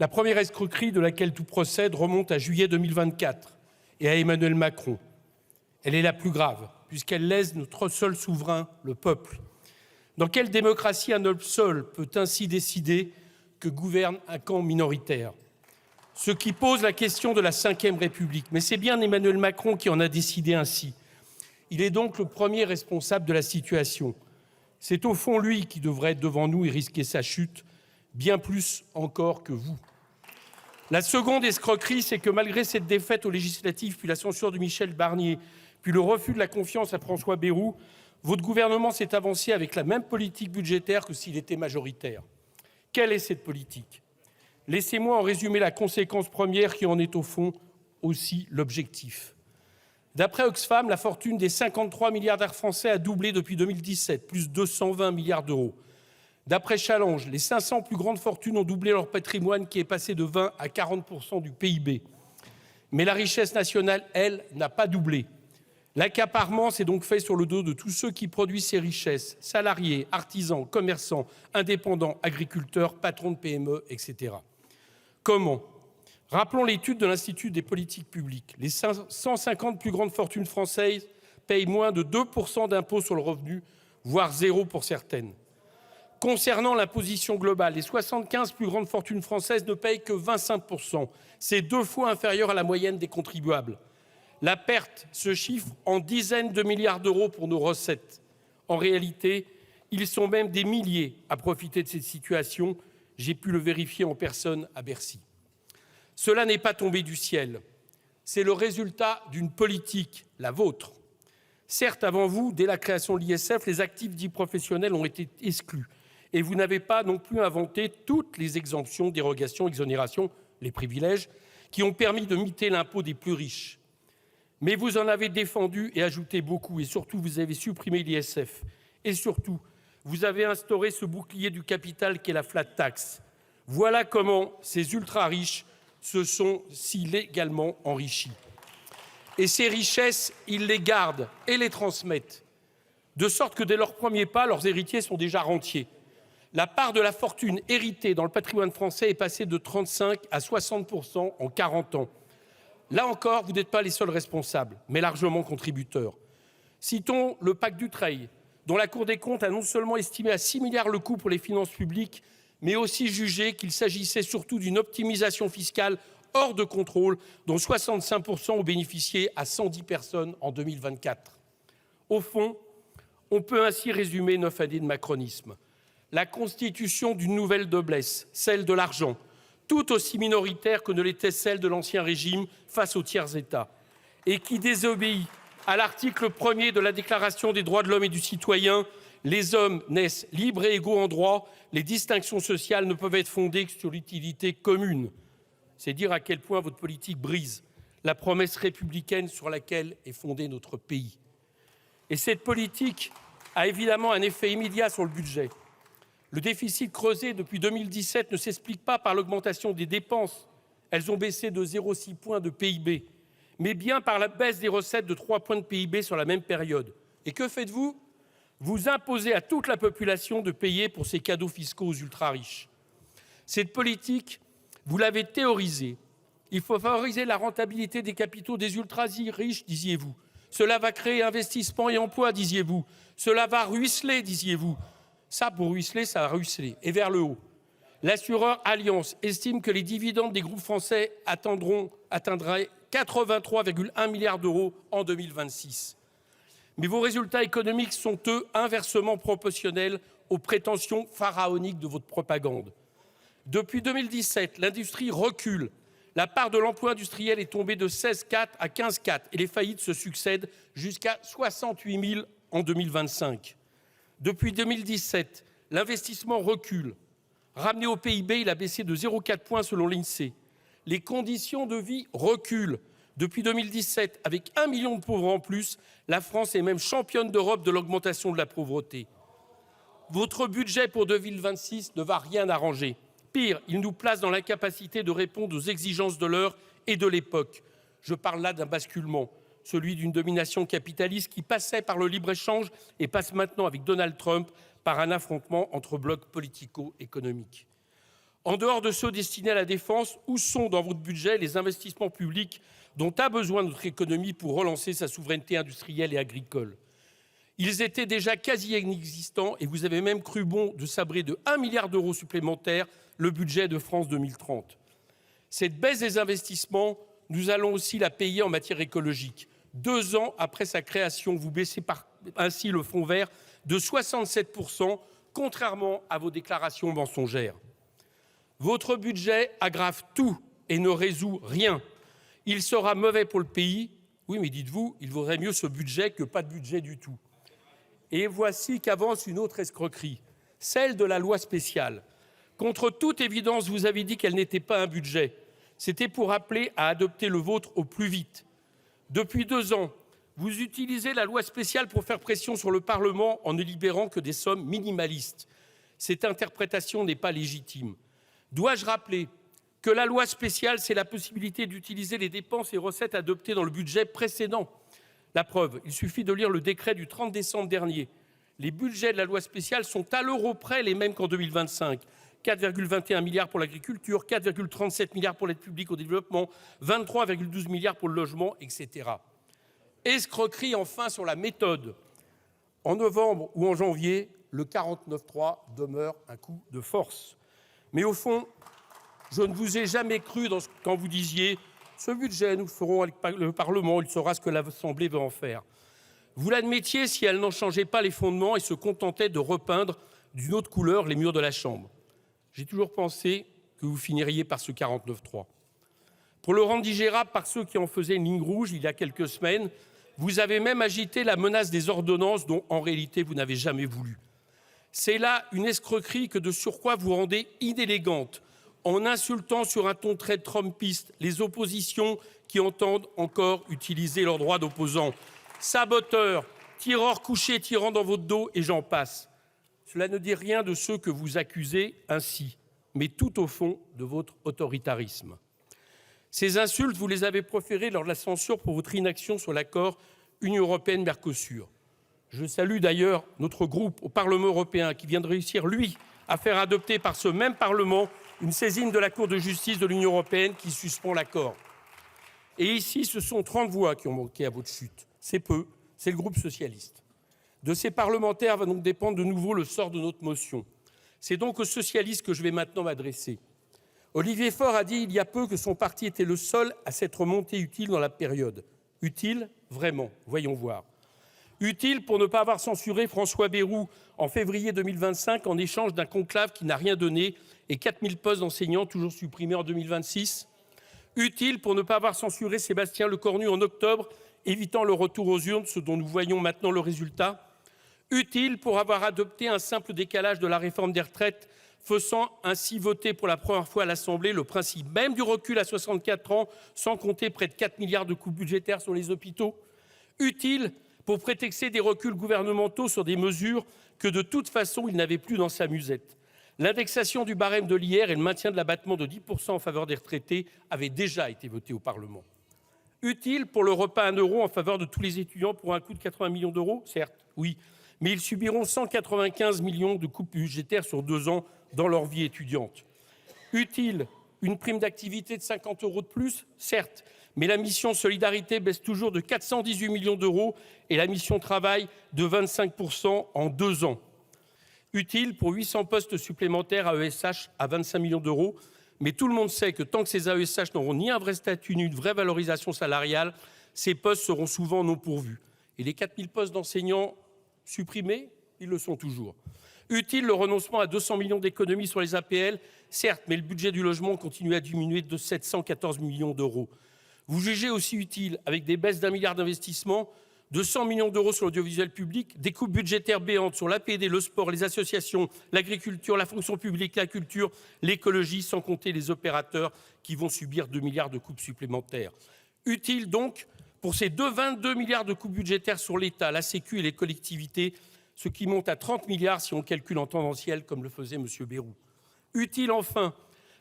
La première escroquerie de laquelle tout procède remonte à juillet 2024 et à Emmanuel Macron. Elle est la plus grave, puisqu'elle lèse notre seul souverain, le peuple. Dans quelle démocratie un homme seul peut ainsi décider que gouverne un camp minoritaire? Ce qui pose la question de la Ve République. Mais c'est bien Emmanuel Macron qui en a décidé ainsi. Il est donc le premier responsable de la situation. C'est au fond lui qui devrait être devant nous et risquer sa chute, bien plus encore que vous. La seconde escroquerie, c'est que malgré cette défaite aux législatives, puis la censure de Michel Barnier, puis le refus de la confiance à François Bayrou, votre gouvernement s'est avancé avec la même politique budgétaire que s'il était majoritaire. Quelle est cette politique? Laissez-moi en résumer la conséquence première qui en est au fond aussi l'objectif. D'après Oxfam, la fortune des 53 milliardaires français a doublé depuis 2017, plus 220 milliards d'euros. D'après Challenge, les 500 plus grandes fortunes ont doublé leur patrimoine qui est passé de 20 à 40% du PIB. Mais la richesse nationale, elle, n'a pas doublé. L'accaparement s'est donc fait sur le dos de tous ceux qui produisent ces richesses, salariés, artisans, commerçants, indépendants, agriculteurs, patrons de PME, etc. Comment? Rappelons l'étude de l'Institut des politiques publiques. Les 150 plus grandes fortunes françaises payent moins de 2% d'impôts sur le revenu, voire zéro pour certaines. Concernant l'imposition globale, les 75 plus grandes fortunes françaises ne payent que 25%. C'est 2 fois inférieur à la moyenne des contribuables. La perte se chiffre en dizaines de milliards d'euros pour nos recettes. En réalité, ils sont même des milliers à profiter de cette situation. J'ai pu le vérifier en personne à Bercy. Cela n'est pas tombé du ciel. C'est le résultat d'une politique, la vôtre. Certes, avant vous, dès la création de l'ISF, les actifs dits professionnels ont été exclus. Et vous n'avez pas non plus inventé toutes les exemptions, dérogations, exonérations, les privilèges, qui ont permis de miter l'impôt des plus riches. Mais vous en avez défendu et ajouté beaucoup. Et surtout, vous avez supprimé l'ISF. Et surtout, vous avez instauré ce bouclier du capital qu'est la flat tax. Voilà comment ces ultra-riches se sont si légalement enrichis. Et ces richesses, ils les gardent et les transmettent. De sorte que dès leur premier pas, leurs héritiers sont déjà rentiers. La part de la fortune héritée dans le patrimoine français est passée de 35 à 60% en 40 ans. Là encore, vous n'êtes pas les seuls responsables, mais largement contributeurs. Citons le pacte Dutreil, dont la Cour des comptes a non seulement estimé à 6 milliards le coût pour les finances publiques, mais aussi jugé qu'il s'agissait surtout d'une optimisation fiscale hors de contrôle, dont 65% ont bénéficié à 110 personnes en 2024. Au fond, on peut ainsi résumer 9 années de macronisme. La constitution d'une nouvelle noblesse, celle de l'argent, tout aussi minoritaire que ne l'était celle de l'Ancien Régime face aux tiers-États, et qui désobéit à l'article 1er de la Déclaration des droits de l'homme et du citoyen. Les hommes naissent libres et égaux en droit, les distinctions sociales ne peuvent être fondées que sur l'utilité commune. C'est dire à quel point votre politique brise la promesse républicaine sur laquelle est fondé notre pays. Et cette politique a évidemment un effet immédiat sur le budget. Le déficit creusé depuis 2017 ne s'explique pas par l'augmentation des dépenses. Elles ont baissé de 0,6 points de PIB, mais bien par la baisse des recettes de 3 points de PIB sur la même période. Et que faites-vous? Vous imposez à toute la population de payer pour ces cadeaux fiscaux aux ultra-riches. Cette politique, vous l'avez théorisée. Il faut favoriser la rentabilité des capitaux des ultra-riches, disiez-vous. Cela va créer investissement et emploi, disiez-vous. Cela va ruisseler, disiez-vous. Ça, pour ruisseler, ça va ruisseler. Et vers le haut. L'assureur Allianz estime que les dividendes des groupes français atteindraient 83,1 milliards d'euros en 2026. Mais vos résultats économiques sont, eux, inversement proportionnels aux prétentions pharaoniques de votre propagande. Depuis 2017, l'industrie recule. La part de l'emploi industriel est tombée de 16,4 à 15,4 et les faillites se succèdent jusqu'à 68 000 en 2025. Depuis 2017, l'investissement recule. Ramené au PIB, il a baissé de 0,4 points selon l'INSEE. Les conditions de vie reculent. Depuis 2017, avec 1 million de pauvres en plus, la France est même championne d'Europe de l'augmentation de la pauvreté. Votre budget pour 2026 ne va rien arranger. Pire, il nous place dans l'incapacité de répondre aux exigences de l'heure et de l'époque. Je parle là d'un basculement, celui d'une domination capitaliste qui passait par le libre-échange et passe maintenant avec Donald Trump par un affrontement entre blocs politico-économiques. En dehors de ceux destinés à la défense, où sont dans votre budget les investissements publics dont a besoin notre économie pour relancer sa souveraineté industrielle et agricole? Ils étaient déjà quasi inexistants et vous avez même cru bon de sabrer de 1 milliard d'euros supplémentaires le budget de France 2030. Cette baisse des investissements, nous allons aussi la payer en matière écologique. 2 ans après sa création, vous baissez ainsi le fonds vert de 67%, contrairement à vos déclarations mensongères. Votre budget aggrave tout et ne résout rien. Il sera mauvais pour le pays. Oui, mais dites-vous, il vaudrait mieux ce budget que pas de budget du tout. Et voici qu'avance une autre escroquerie, celle de la loi spéciale. Contre toute évidence, vous avez dit qu'elle n'était pas un budget. C'était pour appeler à adopter le vôtre au plus vite. Depuis 2 ans, vous utilisez la loi spéciale pour faire pression sur le Parlement en ne libérant que des sommes minimalistes. Cette interprétation n'est pas légitime. Dois-je rappeler que la loi spéciale, c'est la possibilité d'utiliser les dépenses et recettes adoptées dans le budget précédent? La preuve, il suffit de lire le décret du 30 décembre dernier. Les budgets de la loi spéciale sont à l'euro près les mêmes qu'en 2025. 4,21 milliards pour l'agriculture, 4,37 milliards pour l'aide publique au développement, 23,12 milliards pour le logement, etc. Escroquerie enfin sur la méthode. En novembre ou en janvier, le 49.3 demeure un coup de force. Mais au fond, je ne vous ai jamais cru quand vous disiez « ce budget, nous le ferons avec le Parlement, il saura ce que l'Assemblée veut en faire ». Vous l'admettiez si elle n'en changeait pas les fondements et se contentait de repeindre d'une autre couleur les murs de la Chambre. J'ai toujours pensé que vous finiriez par ce 49.3. Pour le rendre digérable par ceux qui en faisaient une ligne rouge il y a quelques semaines, vous avez même agité la menace des ordonnances dont, en réalité, vous n'avez jamais voulu. C'est là une escroquerie que, de surcroît, vous rendez inélégante, en insultant sur un ton très trumpiste les oppositions qui entendent encore utiliser leurs droits d'opposants. Saboteurs, tireurs couchés tirant dans votre dos, et j'en passe. Cela ne dit rien de ceux que vous accusez ainsi, mais tout au fond de votre autoritarisme. Ces insultes, vous les avez proférées lors de la censure pour votre inaction sur l'accord Union européenne-Mercosur. Je salue d'ailleurs notre groupe au Parlement européen qui vient de réussir, lui, à faire adopter par ce même Parlement une saisine de la Cour de justice de l'Union européenne qui suspend l'accord. Et ici, ce sont 30 voix qui ont manqué à votre chute. C'est peu, c'est le groupe socialiste. De ces parlementaires va donc dépendre de nouveau le sort de notre motion. C'est donc aux socialistes que je vais maintenant m'adresser. Olivier Faure a dit il y a peu que son parti était le seul à s'être monté utile dans la période. Utile, vraiment, voyons voir. Utile pour ne pas avoir censuré François Bayrou en février 2025 en échange d'un conclave qui n'a rien donné et 4000 postes d'enseignants toujours supprimés en 2026. Utile pour ne pas avoir censuré Sébastien Lecornu en octobre, évitant le retour aux urnes, ce dont nous voyons maintenant le résultat. Utile pour avoir adopté un simple décalage de la réforme des retraites, faisant ainsi voter pour la première fois à l'Assemblée le principe même du recul à 64 ans, sans compter près de 4 milliards de coupes budgétaires sur les hôpitaux. Utile pour prétexter des reculs gouvernementaux sur des mesures que de toute façon il n'avait plus dans sa musette. L'indexation du barème de l'IR et le maintien de l'abattement de 10% en faveur des retraités avaient déjà été votés au Parlement. Utile pour le repas à 1 € en faveur de tous les étudiants pour un coût de 80 millions d'euros, certes, oui, mais ils subiront 195 millions de coupes budgétaires sur 2 ans dans leur vie étudiante. Utile, une prime d'activité de 50 € de plus, certes, mais la mission Solidarité baisse toujours de 418 millions d'euros et la mission Travail de 25% en 2 ans. Utile pour 800 postes supplémentaires à AESH à 25 millions d'euros, mais tout le monde sait que tant que ces AESH n'auront ni un vrai statut ni une vraie valorisation salariale, ces postes seront souvent non pourvus. Et les 4000 postes d'enseignants supprimés, ils le sont toujours. Utile le renoncement à 200 millions d'économies sur les APL, certes, mais le budget du logement continue à diminuer de 714 millions d'euros. Vous jugez aussi utile, avec des baisses d'1 milliard d'investissements, de 100 millions d'euros sur l'audiovisuel public, des coupes budgétaires béantes sur l'APD, le sport, les associations, l'agriculture, la fonction publique, la culture, l'écologie, sans compter les opérateurs qui vont subir 2 milliards de coupes supplémentaires. Utile donc pour ces 22 milliards de coupes budgétaires sur l'État, la Sécu et les collectivités, ce qui monte à 30 milliards si on calcule en tendanciel comme le faisait M. Bayrou. Utile enfin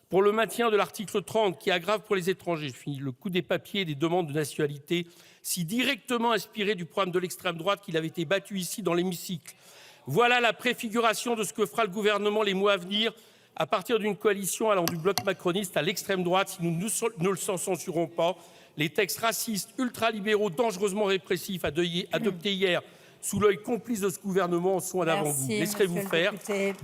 pour le maintien de l'article 30 qui aggrave pour les étrangers, le coût des papiers et des demandes de nationalité, si directement inspiré du programme de l'extrême droite qu'il avait été battu ici dans l'hémicycle. Voilà la préfiguration de ce que fera le gouvernement les mois à venir, à partir d'une coalition allant du bloc macroniste à l'extrême droite, si nous ne le censurons pas, les textes racistes, ultralibéraux, dangereusement répressifs adoptés hier sous l'œil complice de ce gouvernement sont un avant-goût. Laisserez-vous faire.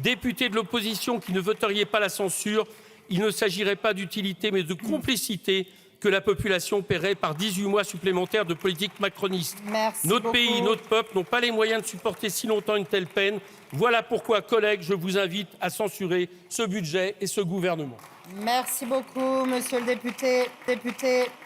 Députés de l'opposition qui ne voteriez pas la censure, il ne s'agirait pas d'utilité mais de complicité que la population paierait par 18 mois supplémentaires de politique macroniste. Notre pays, notre peuple n'ont pas les moyens de supporter si longtemps une telle peine. Voilà pourquoi, collègues, je vous invite à censurer ce budget et ce gouvernement. Merci beaucoup, monsieur le député.